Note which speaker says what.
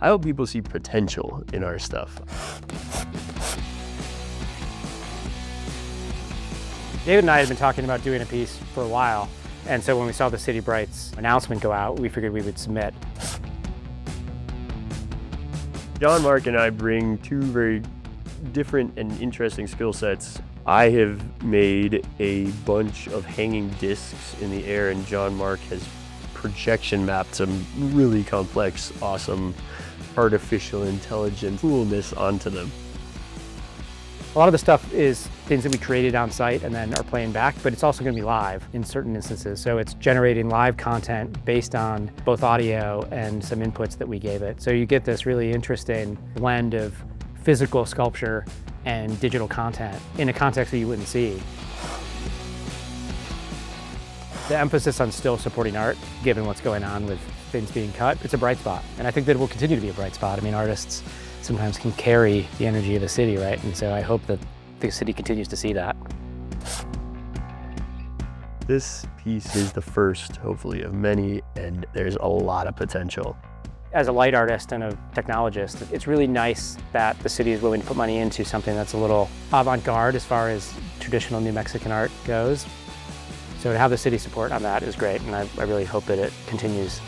Speaker 1: I hope people see potential in our stuff.
Speaker 2: David and I had been talking about doing a piece for a while, and so when we saw the City Brights announcement go out, we figured we would submit.
Speaker 1: John, Mark, and I bring two very different and interesting skill sets. I have made a bunch of hanging discs in the air, and John Mark has projection mapped some really complex, awesome, artificial intelligence coolness onto them.
Speaker 2: A lot of the stuff is things that we created on site and then are playing back, but it's also going to be live in certain instances. So it's generating live content based on both audio and some inputs that we gave it. So you get this really interesting blend of physical sculpture and digital content in a context that you wouldn't see. The emphasis on still supporting art, given what's going on with things being cut, it's a bright spot. And I think that it will continue to be a bright spot. I mean, artists sometimes can carry the energy of the city, right? And so I hope that the city continues to see that.
Speaker 1: This piece is the first, hopefully, of many, and there's a lot of potential.
Speaker 2: As a light artist and a technologist, it's really nice that the city is willing to put money into something that's a little avant-garde as far as traditional New Mexican art goes. So to have the city support on that is great, and I really hope that it continues.